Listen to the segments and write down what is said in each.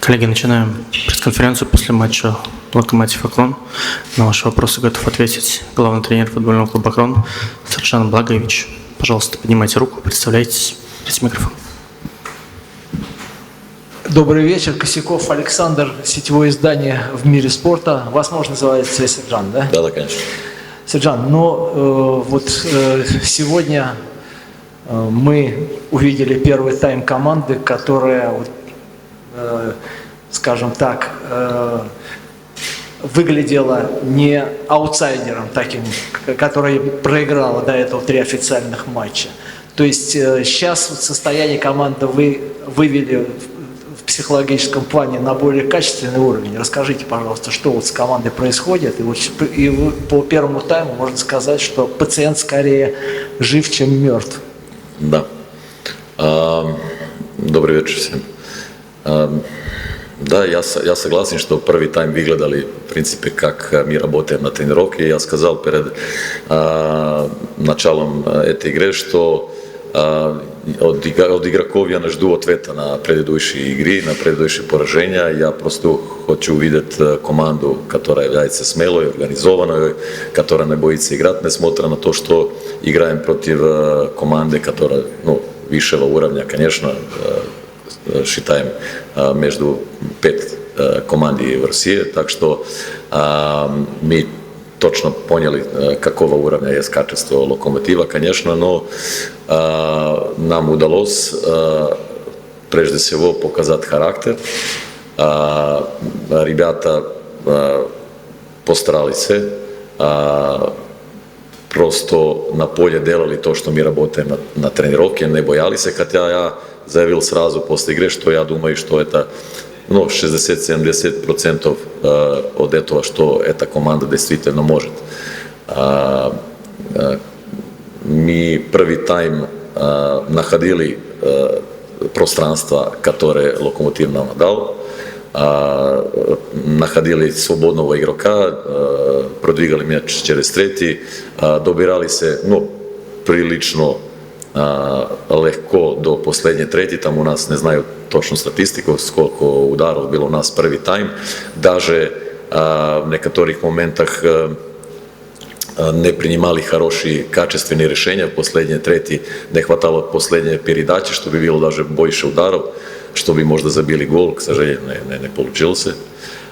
Коллеги, начинаем пресс-конференцию после матча «Локомотив Акрон». На ваши вопросы готов ответить главный тренер футбольного клуба «Акрон» Сарджан Благович. Пожалуйста, поднимайте руку, представляйтесь, берите микрофон. Добрый вечер, Косяков Александр, сетевое издание «В мире спорта». Вас можно называть Сарджан, да? Да, конечно. Сарджан, сегодня мы увидели первый тайм команды, которая, скажем так, выглядела не аутсайдером таким, который проиграла до этого 3 официальных матча. То есть сейчас состояние команды вы вывели в психологическом плане на более качественный уровень. Расскажите, пожалуйста, что вот с командой происходит. И по первому тайму можно сказать, что пациент скорее жив, чем мертв. Да. Добрый вечер всем. Да, я согласен, что первый тайм выглядели, в принципе, как мы работаем на тренировке. Я сказал перед началом этой игры, что от игроков я не жду ответа на предыдущие игры, на предыдущие поражения. Я просто хочу увидеть команду, которая является смелой, организованной, которая не боится играть, несмотря на то, что играем против команды, которая высшего уровня, конечно, считаем между 5 команд в России. Так что мы точно поняли, какого уровня есть качество Локомотива, конечно, но нам удалось прежде всего показать характер. Ребята постарались, просто на поле делали то, что мы работаем на тренировке, не боялись, хотя я заявил сразу после игры, что я думаю, что это 60-70% от этого, что эта команда действительно может. Мы первый тайм находили пространство, которое Локомотив нам дал, находили свободного игрока, продвигали мяч через третий, добирались прилично легко до последнje трети, там у нас не знаю точnu statistiku koliko udarov bilo u nas prvi time, даже в некоторых моментах не принимали хорошие качественные решения в последней трети, не хватало последней передачи, чтобы было даже больше ударов, чтобы можно забили гол, к сожалению, не получился.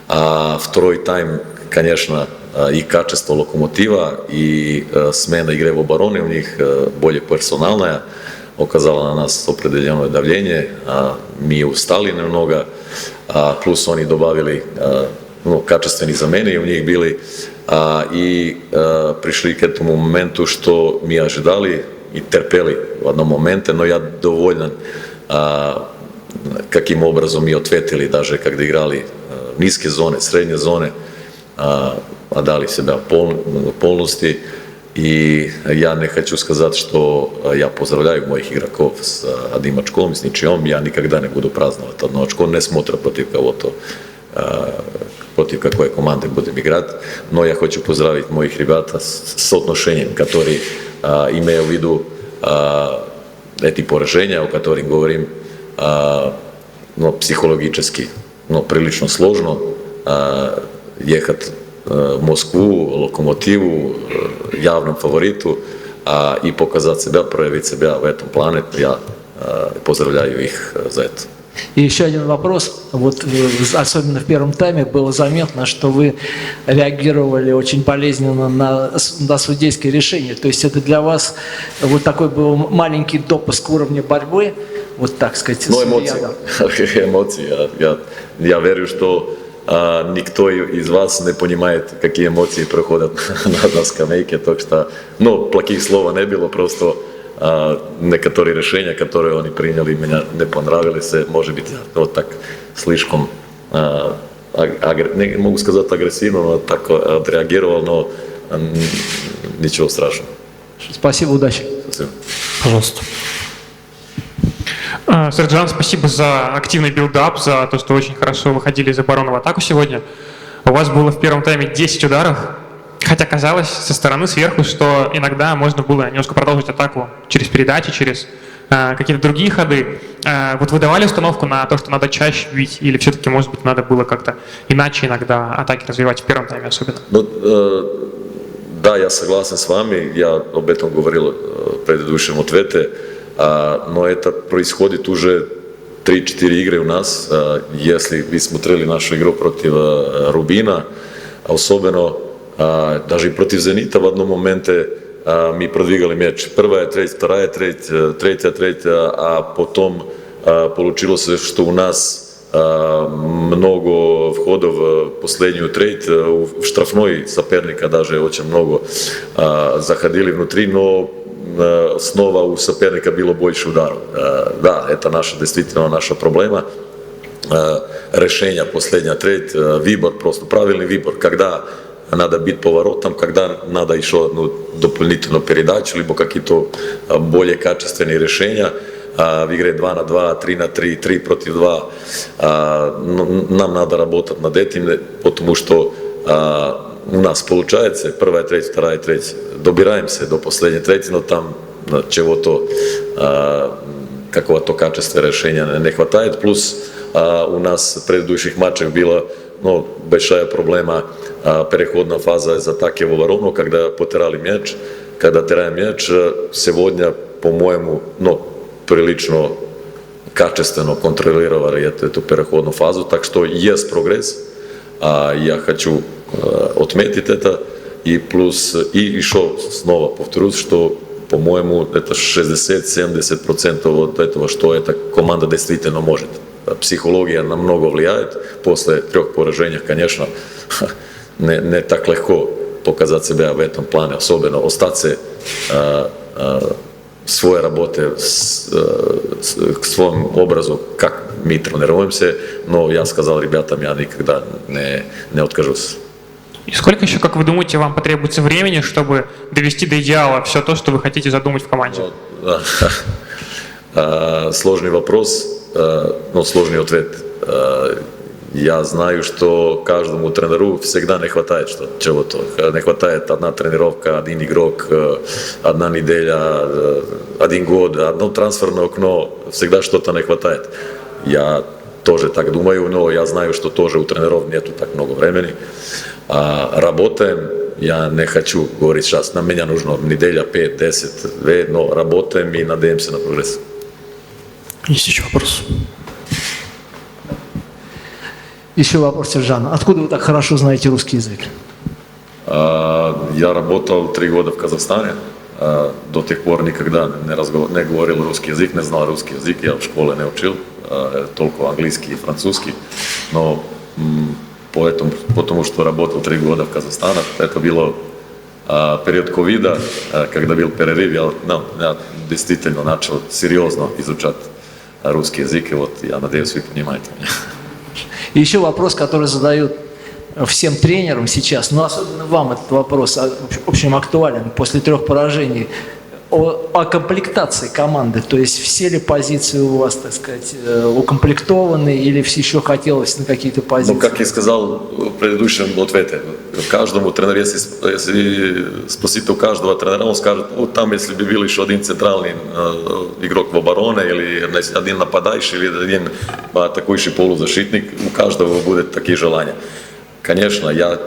А второй тайм, конечно, и качество Локомотива, и смена игры в обороне у них более персональная, оказала на нас определенное давление, мы устали немного, плюс они добавили качественные замены у них были, и пришли к этому моменту, что мы ожидали и терпели в одном моменте, но я доволен, каким образом мы ответили, даже когда играли низкие зоны, средние зоны, отдали себя полностью. И я не хочу сказать, что я поздравляю моих игроков с одним очком, с ничьем. Я никогда не буду праздновать одно очко, не смотря против кого-то, против какой команды будем играть. Но я хочу поздравить моих ребят с соотношением, которые имеют в виду эти поражения, о которых говорим, психологически, прилично сложно ехать в Москву, Локомотиву, явном фавориту, и показать себя, проявить себя в этом плане. Я поздравляю их за это. И еще один вопрос. Вот особенно в первом тайме было заметно, что вы реагировали очень болезненно на судейские решения. То есть это для вас вот такой был маленький допуск уровня борьбы, вот так сказать. Эмоции. Я верю, что никто из вас не понимает, какие эмоции проходят на скамейке, так что, плохих слов не было, просто некоторые решения, которые они приняли, меня не понравились, может быть, вот так слишком, не могу сказать агрессивно, но так отреагировал, но ничего страшного. Спасибо, удачи. Спасибо. Пожалуйста. Сарджан, спасибо за активный билдап, за то, что очень хорошо выходили из обороны в атаку сегодня. У вас было в первом тайме 10 ударов, хотя казалось со стороны сверху, что иногда можно было немножко продолжить атаку через передачи, через какие-то другие ходы. Вот вы давали установку на то, что надо чаще бить, или все-таки, может быть, надо было как-то иначе иногда атаки развивать в первом тайме особенно? Ну, да, я согласен с вами, я об этом говорил в предыдущем ответе, но это происходит уже 3-4 игры у нас. Если вы смотрели нашу игру против Рубина, особенно даже и против Зенита в одном моменте ми продвигали мяч. Прва je tреть, вторая треть, третья треть, а потом получилось, что у нас много входов в последнюю треть, в штрафной соперника даже очень много заходили внутри, но снова у соперника было больше ударов. Да, это действительно наша проблема. Решение, последняя треть, выбор, просто правильный выбор, когда надо бить поворотом, когда надо еще одну дополнительную передачу, либо какие-то более качественные решения. В игре 2 на 2, 3 на 3, 3 против 2. Нам надо работать над этим, потому что у нас получается первая треть, вторая треть, добираемся до последней трети, но там чего-то, какого-то качества решения не хватает. Плюс у нас в предыдущих матчах была большая проблема, переходная фаза из атаки в оборону, когда потирали мяч. Когда теряем мяч, сегодня, по-моему, прилично качественно контролировали эту переходную фазу, так что есть прогресс. Я хочу отметить это. И плюс, и еще снова повторюсь, что, по-моему, это 60-70% от этого, что эта команда действительно может. Психология намного влияет. После 3 поражений, конечно, не так легко показать себя в этом плане, особенно остаться в своей работе, к своему образу, как мы тренируемся. Но я сказал ребятам, я никогда не откажусь. И сколько еще, как вы думаете, вам потребуется времени, чтобы довести до идеала все то, что вы хотите задумать в команде? Сложный вопрос, но сложный ответ. Я знаю, что каждому тренеру всегда не хватает чего-то. Не хватает одна тренировка, один игрок, одна неделя, 1 год, одно трансферное окно. Всегда что-то не хватает. Я тоже так думаю, но я знаю, что тоже у тренеров нету так много времени. Работаем, я не хочу говорить сейчас, на меня нужно неделя, 5-10, но работаем и надеемся на прогресс. Есть еще вопрос? Еще вопрос, Сержан. Откуда вы так хорошо знаете русский язык? Я работал 3 года в Казахстане. До тех пор никогда не говорил русский язык, не знал русский язык. Я в школе не учил, только английский и французский. Но потому что работал 3 года в Казахстане, это было период ковида, когда был перерыв, я действительно начал серьезно изучать русский язык, и вот я надеюсь, вы понимаете меня. И еще вопрос, который задают всем тренерам сейчас, но особенно вам этот вопрос, в общем, актуален после 3 поражений, о комплектации команды, то есть все ли позиции у вас, так сказать, укомплектованы или еще хотелось на какие-то позиции? Ну, как я сказал в предыдущем ответе, каждому тренеру, если спросить у каждого тренера, он скажет, там если бы был еще один центральный игрок в обороне, или один нападающий, или один атакующий полузащитник, у каждого будет такие желания. Конечно, я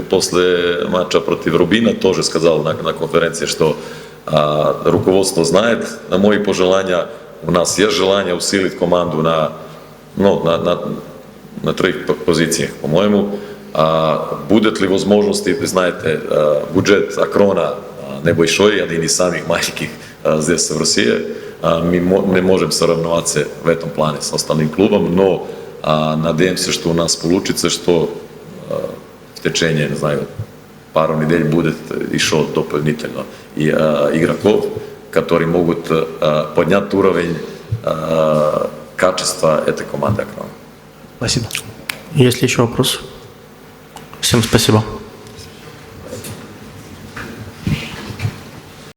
после матча против Рубина тоже сказал на конференции, что руководство знает мои пожелания, у нас есть желание усилить команду на 3 позициях, по-моему. Будет ли возможности, вы знаете, бюджет Акрона небольшой, один из самых маленьких здесь в России, мы не можем соревноваться в этом плане с остальным клубом, но надеемся, что у нас получится, что в течение, не знаю, пару недель будет еще дополнительно и игроков, которые могут поднять уровень качества этой команды. Спасибо. Есть ли еще вопросы? Всем спасибо.